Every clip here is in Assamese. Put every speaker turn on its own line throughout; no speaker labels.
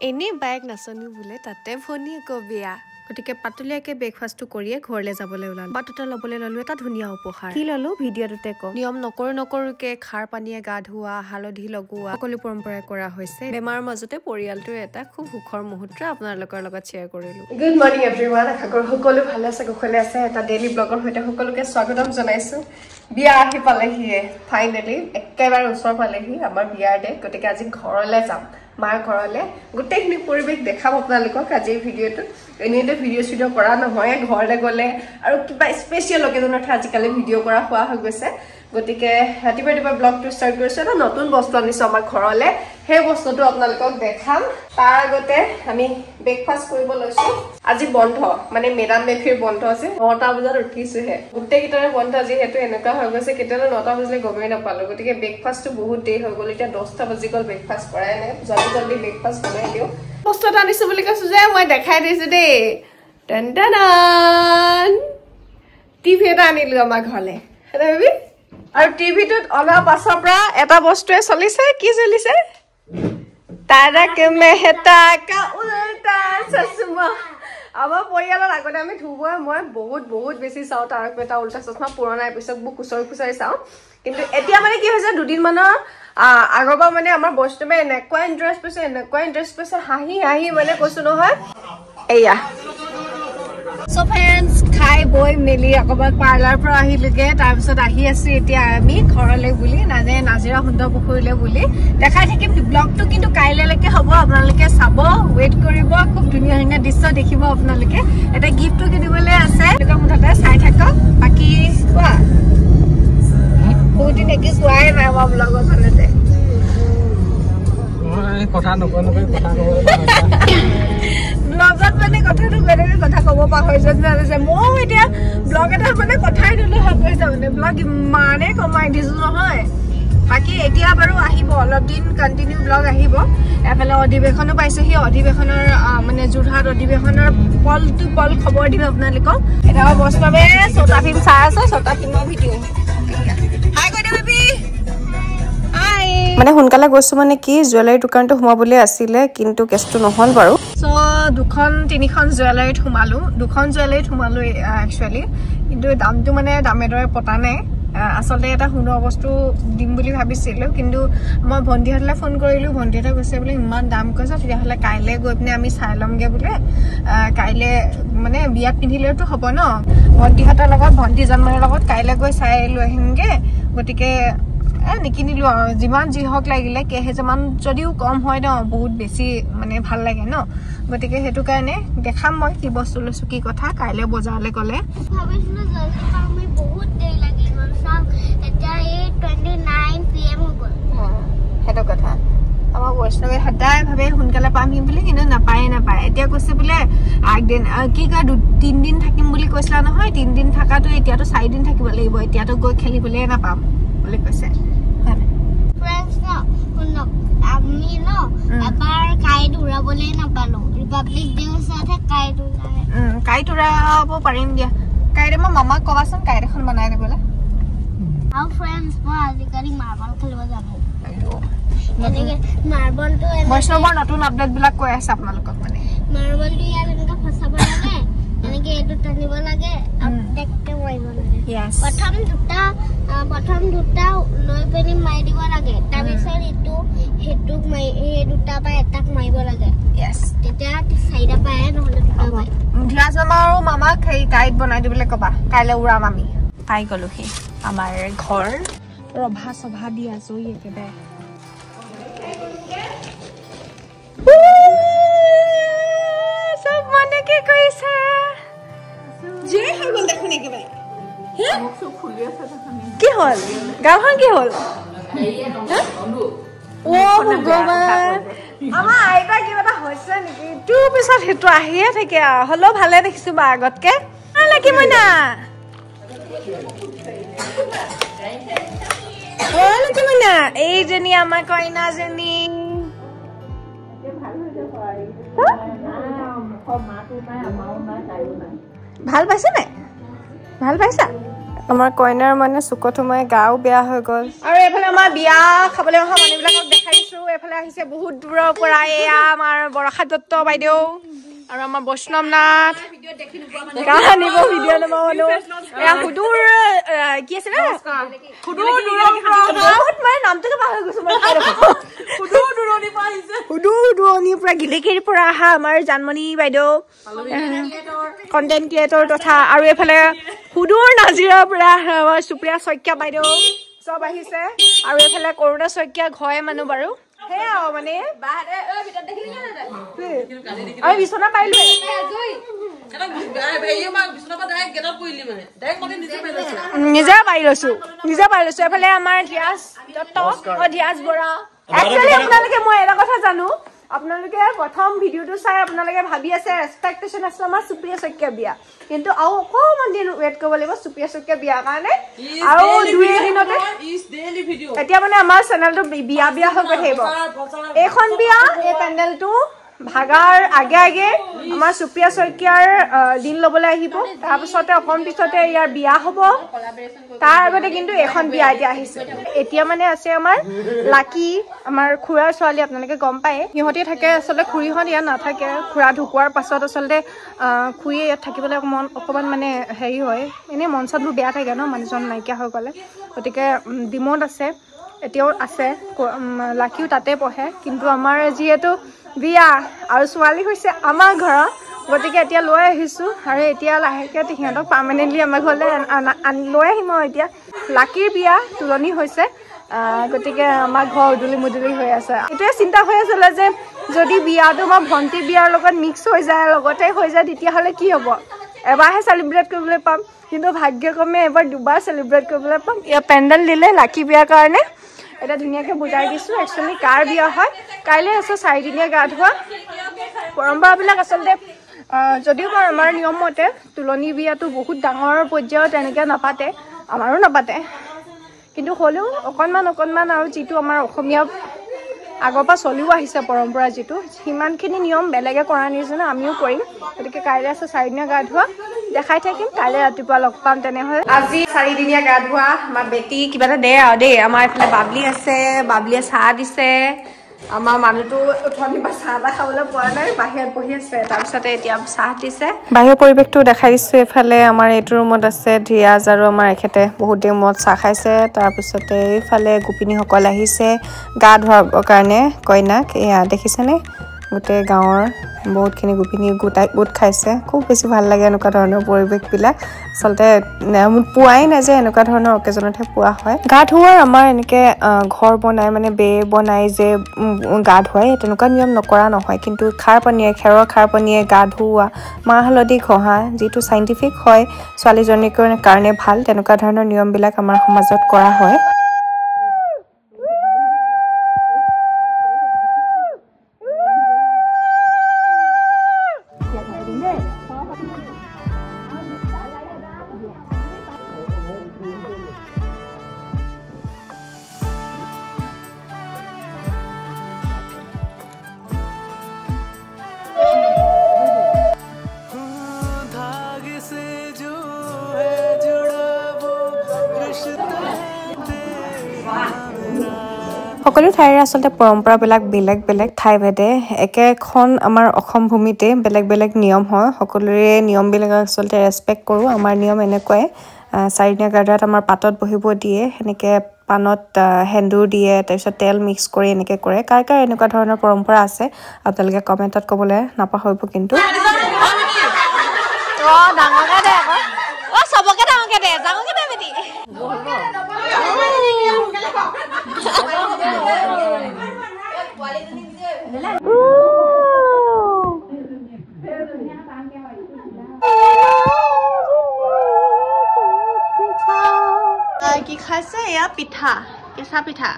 এনে বাইক নাচনি বোলে তাতে ভনী বিয়া গতিকে পাতলীয়াকে ব্ৰেকফাষ্টটো কৰিয়ে ঘৰলৈ যাবলৈ ওলালো বাটতে ল'বলৈ ল'লো এটা ধুনীয়া উপহাৰ কি ল'লো ভিডিঅ'টোতে কওঁ নিয়ম নকৰোকে খাৰ পানীয়ে গা ধোৱা হালধি লগোৱা সকলো পৰম্পৰাই কৰা হৈছে বেমাৰৰ মাজতে পৰিয়ালটোৰ এটা খুব সুখৰ মুহূৰ্ত আপোনালোকৰ লগত শ্বেয়াৰ কৰিলো গুড মৰ্নিং এভৰিৱান আশা কৰোঁ সকলো ভালে আছে কুশলে আছে এটা ডেইলি ব্লগৰ সৈতে সকলোকে স্বাগতম জনাইছো বিয়া আহি পালেহিয়ে ফাইনেলি একেবাৰে ওচৰ পালেহি আমাৰ বিয়াৰ ডে গতিকে আজি ঘৰলৈ যাম মাৰ ঘৰলৈ গোটেইখিনি পৰিৱেশ দেখাম আপোনালোকক আজি ভিডিঅ'টো এনেতে ভিডিঅ' কৰা নহয় ঘৰলৈ গ'লে আৰু কিবা স্পেচিয়েল অকেজনত আজিকালি ভিডিঅ' কৰা হোৱা হৈ গৈছে গতিকে ৰাতিপুৱা ব্লগটো ষ্টাৰ্ট কৰিছো এটা নতুন বস্তু আনিছো আমাৰ ঘৰলৈ সেই বস্তুটো আপোনালোকক দেখাম তাৰ আগতে আমি ব্ৰেকফাষ্ট কৰিব লৈছো আজি বন্ধ মানে মেডাম মেফিৰ বন্ধ আছে 9টা বজাত উঠিছোহে গোটেইকেইটাৰে বন্ধ আজি হেতু এনেকুৱা হৈ গৈছে কেতিয়ালে 9টা বজালে গমেই নাপালো গতিকে ব্ৰেকফাষ্টটো বহুত দেৰি হৈ গ'ল এতিয়া 10টা বাজি গ'ল ব্ৰেকফাষ্ট কৰাই নাই জলদি ব্ৰেকফাষ্ট বনাই দিও বস্তু এটা আনিছো বুলি কৈছো যে মই দেখাই দিছো দেই টনটনন টিভি এটা আনিলো আমাৰ ঘৰলে এটা বেবি আৰু টিভিটোত অনা পাছৰ পৰা এটা বস্তুৱে চলিছে কি চলিছে তাৰক মেহতা কা উল্টা চশমা আমাৰ পৰিয়ালৰ আগতে আমি ধুবই মই বহুত বেছি চাওঁ তাৰক মেহতা উল্টা চশমা পুৰণা এপিছড বুক কুচৰি চাওঁ কিন্তু এতিয়া মানে কি হৈছে দুদিন মানৰ আগৰবা মানে আমাৰ বস্তুমে এনেকুৱা ইন্টাৰেষ্ট পাইছে হাঁহি মানে কৈছো নহয় এয়া সো ফ্ৰেন্ডস খাই বই মেলি অকমান পাৰ্লাৰ পৰা আহিলগে তাৰ পিছত আহি আছো এতিয়া আমি ঘৰলৈ বুলি নাজিৰা সুন্দৰ পুখুৰীলৈ বুলি দেখাই থাকিম ব্লগটো কিন্তু কাইলৈলৈকে হ'ব আপোনালোকে চাব ৱেইট কৰিব খুব ধুনীয়া দৃশ্য দেখিব আপোনালোকে এটা গিফ্টটো কিনিবলৈ আছে মুঠতে চাই থাকক বাকি কোৱা বহুত দিন একো চোৱাই নাই আমাৰ ব্লগত মানতে কথা নকয় কথা ব্লগত মানে কথাটো বেলেগে কথা ক'ব পাহৰি যাইছে মই এতিয়া ব্লগ এটা মানে কথাই দিলে হৈ গৈছে মানে ব্লগ ইমানে কমাই দিছো নহয় বাকি এতিয়া বাৰু আহিব অলপ দিন কন্টিনিউ ব্লগ আহিব এফালে অধিৱেশনো পাইছে সেই অধিৱেশনৰ মানে যোৰহাট অধিৱেশনৰ পল টু পল খবৰ দিব আপোনালোকক এটা বৈষ্ণৱে ছটা ফিল্ম চাই আছে ছটা ফিল্মৰ ভিডিঅ হাই কৈদে বেবি মানে সোনকালে গৈছো মানে কি জুৱেলাৰী দোকানটো সোমাবলৈ আছিলে কিন্তু কেছটো নহল বাৰু সো দুখন তিনিখন জুৱেলাৰীত সোমালো একচুয়ালি কিন্তু দামটো মানে দামেদৰে পতা নাই আসলে এটা সুন্দৰ বস্তু দিম বুলি ভাবিছিলো কিন্তু মই ভন্টিহঁতলৈ ফোন কৰিলো ভন্টিহঁতে কৈছে বোলে ইমান দাম কৈছে তেতিয়াহ'লে কাইলৈ গৈ পিনে আমি চাই লমগে বোলে কাইলৈ মানে বিয়াত পিন্ধিলেতো হ'ব ন ভন্টিহঁতৰ লগত ভন্টি জন্মৰ লগত কাইলৈ গৈ চাই লৈ আহিমগে গতিকে নিকিনিলো আৰু যিমান যি হওক লাগিলে কেহেজামান যদিও কম হয় ন বহুত বেছি মানে ভাল লাগে ন গতিকে হেতু কাৰণে দেখাম মই কি বস্তু লৈছো কি কথা কাইলৈ বজাৰলৈ গ'লে ভাবিছিলো জলদি আমি বহুত দেৰি লাগি গ'ল চাও এতিয়া 8:29 PM হৈ গ'ল হেতু কথা আমাৰ বৈষ্ণৱে সদায় ভাবে সোনকালে পাম বুলি কিন্তু নাপায় এতিয়া কৈছে বোলে আগদিন কি কয় 3 দিন থাকিম বুলি কৈছিলা নহয় 3 দিন থাকাটো এতিয়াতো 4 দিন থাকিব লাগিব এতিয়াতো গৈ খেলিবলৈ নাপাম বুলি কৈছে ফ্ৰেন্ডস ন আমি ন এবাৰ কাইট উৰাবলৈ নাপালো ৰিপাব্লিক ডে সাথে কাইট উৰাব পাৰিম দিয়া কাইট মই মামাক কবাচোন কাইট এখন বনাই দিবলৈ আৰু ফ্ৰেন্ডস মই আজিকালি মাৰ্বল খেলিব যাব এনেকে মাৰ্বলটো বৈষ্ণৱৰ নতুন আপডেট বিলাক কৈ আছে আপোনালোকক মানে মাৰ্বলটো ইয়াত এনেকা ফসাব লাগে এনেকে এটো টানিব লাগে আপডেটকে মাৰিব লাগে প্ৰথম দুটা লৈ পেনি মাৰি দিব লাগে তাৰ পিছত হেতুক এই দুটা পাই এটাক মাৰিব লাগে यस তেতিয়া চাইডা পায় নহলে দুটা পায় ধিয়াজ মামাৰ মামাক এই গাইড বনাই দিবলৈ কবা কাইলে উৰাম আমি পাই গলো হে আমাৰ ঘৰ ৰভা সভা দি আছো একেবাৰে সব মানে কি কৈছে যে হৈ গ'ল দেখোন একেবাৰে কি হল গাঁওখন কি হল ও ভগৱান আমাৰ আইতা কিবা এটা হৈছে নেকি তোৰ পিছত হেতু আহিয়ে থাকে হলো ভালে দেখিছো বা আগতকে লাগি মই না লাগি মই না এই জনী আমাৰ কইনা জনী ভাল পাইছে নে ভাল পাইছা আমাৰ কইনাৰ মানে চুকত সোমাই গাও বেয়া হৈ গ'ল আৰু এফালে আমাৰ বিয়া খাবলৈ অহা মানুহবিলাকক দেখাইছো এফালে আহিছে বহুত দূৰৰ পৰা এয়া আমাৰ বৰষা দত্ত বাইদেউ আৰু আমাৰ বৈষ্ণৱ নাথ কাহানিব ভিডিঅ' নবনাও এয়া সুদূৰ কি আছে না বহুত মানে নামটোকে পাহৰি গৈছো মই সুদূৰ দূৰণিৰ পৰা গিলেকিৰ পৰা অহা আমাৰ জানমণি বাইদেউ কণ্টেণ্ট ক্ৰিয়েটৰ তথা আৰু এইফালে সুদূৰ নাজিৰাৰ পৰা আমাৰ সুপ্ৰিয়া শইকীয়া বাইদেউ চব আহিছে আৰু এইফালে কৰুণা শইকীয়া ঘৰে মানুহ বাৰু সেয়া মানে আমি বিচনা পাৰিলো নিজে পাৰি লৈছো এফালে আমাৰ ধিয়াজ দত্ত ধিয়াজ বৰা একচুৱেলি আপোনালোকে মই এটা কথা জানো আপোনালোকে প্ৰথম ভিডিঅ'টো চাই আপোনালোকে ভাবি আছে এক্সপেক্টেশ্যন আছে আমাৰ সুপ্ৰিয়া শইকীয়া বিয়া কিন্তু আৰু অকণমান দিন ৱেইট কৰিব লাগিব সুপ্ৰিয়া শইকীয়া বিয়াৰ কাৰণে আৰু 2 দিনতে এতিয়া মানে আমাৰ চেনেলটো বিয়া বিয়া হৈ গৈ থাকিব এইখন বিয়া এই পেণ্ডেলটো ভাগাৰ আগে আগে আমাৰ সুপ্ৰিয়া শইকীয়াৰ দিন ল'বলৈ আহিব তাৰপিছতে অকণ পিছতে ইয়াৰ বিয়া হ'ব তাৰ আগতে কিন্তু এখন বিয়া এতিয়া আহিছে এতিয়া মানে আছে আমাৰ লাকি আমাৰ খুৰাৰ ছোৱালী আপোনালোকে গম পায় সিহঁতে থাকে আচলতে খুৰীহঁত ইয়াত নাথাকে খুৰা ঢুকোৱাৰ পাছত আচলতে খুৰীয়ে ইয়াত থাকিবলৈ অকণমান মানে হেৰি হয় এনেই মন চনবোৰ বেয়া থাকে ন মানুহজন নাইকিয়া হৈ গ'লে গতিকে ডিমৌত আছে এতিয়াও আছে লাকিও তাতে পঢ়ে কিন্তু আমাৰ যিহেতু বিয়া আৰু ছোৱালী হৈছে আমাৰ ঘৰত গতিকে এতিয়া লৈ আহিছোঁ আৰু এতিয়া লাহেকৈ সিহঁতক পাৰ্মানেণ্টলি আমাৰ ঘৰলৈ লৈ আহিম আৰু এতিয়া লাকিৰ বিয়া তুলনি হৈছে গতিকে আমাৰ ঘৰ উদুলি মুদুলি হৈ আছে এইটোৱে চিন্তা হৈ আছিলে যে যদি বিয়াটো আমাৰ ভণ্টি বিয়াৰ লগত মিক্স হৈ যায় লগতে হৈ যায় তেতিয়াহ'লে কি হ'ব এবাৰহে চেলিব্ৰেট কৰিবলৈ পাম কিন্তু ভাগ্যক্ৰমে এবাৰ 2বাৰ চেলিব্ৰেট কৰিবলৈ পাম ইয়াৰ পেণ্ডেল দিলে লাকি বিয়াৰ কাৰণে এটা ধুনীয়াকৈ বুজাই দিছোঁ একচুৱেলি কাৰ বিয়া হয় কাইলৈ আছে 4 দিনীয়া গা ধোৱা পৰম্পৰাবিলাক আচলতে যদিও বাৰু আমাৰ নিয়ম মতে তুলনি বিয়াটো বহুত ডাঙৰ পৰ্যায়ত তেনেকৈ নাপাতে আমাৰো নাপাতে কিন্তু হ'লেও অকণমান আৰু যিটো আমাৰ অসমীয়া আগৰ পৰা চলিও আহিছে পৰম্পৰা যিটো সিমানখিনি নিয়ম বেলেগে কৰা নিচিনা আমিও কৰিম গতিকে কাইলৈ আছে 4 দিনীয়া গা ধোৱা দেখাই থাকিম কাইলৈ ৰাতিপুৱা লগ পাম তেনেহ'লে আজি 4 দিনীয়া গা ধোৱা আমাৰ বেটি কিবা এটা দে আৰু দেই আমাৰ এইফালে বাবলি আছে বাবলিয়ে চাহ দিছে আমাৰ মানুহটো উঠনিৰ পৰা চাহ এটা খাবলৈ পোৱা নাই বাহিৰত বহি আছে তাৰপিছতে এতিয়া চাহ দিছে বাহিৰৰ পৰিৱেশটো দেখাই দিছোঁ এইফালে আমাৰ এইটো ৰুমত আছে ধিয়াজ আৰু আমাৰ এখেতে বহুত দেৰি মূৰত চাহ খাইছে তাৰপিছতে এইফালে গোপিনীসকল আহিছে গা ধোৱাৰ কাৰণে কইনাক এয়া দেখিছেনে গোটেই গাঁৱৰ বহুতখিনি গোপিনী গোট খাইছে খুব বেছি ভাল লাগে এনেকুৱা ধৰণৰ পৰিৱেশবিলাক আচলতে পোৱাই নাযায় এনেকুৱা ধৰণৰ অকেজনতহে পোৱা হয় গা ধোৱাৰ আমাৰ এনেকৈ ঘৰ বনাই মানে বেৰ বনাই যে গা ধুৱাই তেনেকুৱা নিয়ম নকৰা নহয় কিন্তু খেৰৰ খাৰ পানীয়ে গা ধুওৱা মাহ হালধি ঘঁহা যিটো চাইণ্টিফিক হয় ছোৱালীজনীৰ কাৰণে ভাল তেনেকুৱা ধৰণৰ নিয়মবিলাক আমাৰ সমাজত কৰা হয় সকলো ঠাইৰে আচলতে পৰম্পৰাবিলাক বেলেগ বেলেগ ঠাইভেদে একেখন আমাৰ অসম ভূমিতে বেলেগ বেলেগ নিয়ম হয় সকলোৰে নিয়মবিলাক আচলতে ৰেচপেক্ট কৰোঁ আমাৰ নিয়ম এনেকুৱাই 4 দিনীয়া গা ধোৱাত আমাৰ পাতত বহিব দিয়ে সেনেকৈ পানত সেন্দুৰ দিয়ে তাৰপিছত তেল মিক্স কৰি এনেকৈ কৰে কাৰ এনেকুৱা ধৰণৰ পৰম্পৰা আছে আপোনালোকে কমেণ্টত ক'বলৈ নাপাহৰিব কিন্তু কি খাইছে এয়া পিঠা কেঁচা পিঠা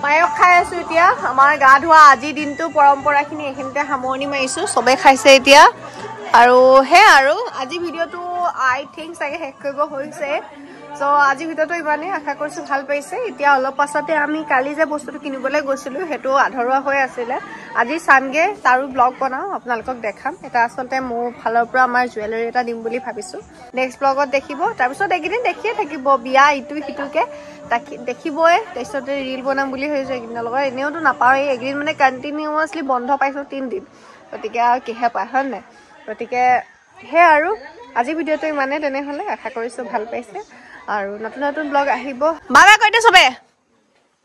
পায়স খাই আছো এতিয়া আমাৰ গা ধোৱা আজি দিনটো পৰম্পৰাখিনি এইখিনিতে সামৰণি মাৰিছো চবে খাইছে এতিয়া আৰু হে আৰু আজি ভিডিঅ'টো আই থিংক চাগে শেষ কৰিব হৈছে সো আজি ভিডিওটো ইমানেই আশা কৰিছো ভাল পাইছে এতিয়া অলপ পাছতে আমি কালি যে বস্তুটো কিনিবলৈ গৈছিলো হেতু আধৰুৱা হৈ আছিল আজি সানগে তাৰো ব্লগ বনাও আপোনালোকক দেখাম এটা আসলতে মোৰ ফালৰ পৰা আমাৰ জুৱেলাৰী এটা দিম বুলি ভাবিছো নেক্সট ব্লগত দেখিব তাৰ পিছত একদিন দেখিয়ে থাকিব বিয়া ইটু হিটুকে দেখিবই তাৰপিছতে ৰীল বনাম বুলি হৈছে একদিনৰ লগত এনেওতো নাপাওঁই একদিন মানে কণ্টিনিউৱাছলি বন্ধ পাইছো 3 দিন গতিকে আৰু কিহে পায় হয় নাই গতিকে হে আৰু আজি ভিডিওটো ইমানে তেনেহলে আশা কৰিছো ভাল পাইছে আৰু নতুন নতুন ব্লগ আহিব বাই বাই কৈতে সবে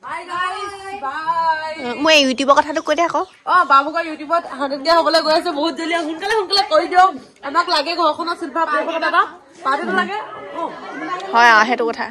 বাই গাইস বাই মই ইউটিউবৰ কথাটো কৈ দে আকৌ
বাবুকা ইউটিউবত 100 হবলৈ গৈ আছে বহুত জলদি সোনকালে কৈ দিও আমাক লাগে ঘৰখনত চিলভাৰ প্লেট এটা পাতিটো লাগে
হয় সেইটো কথা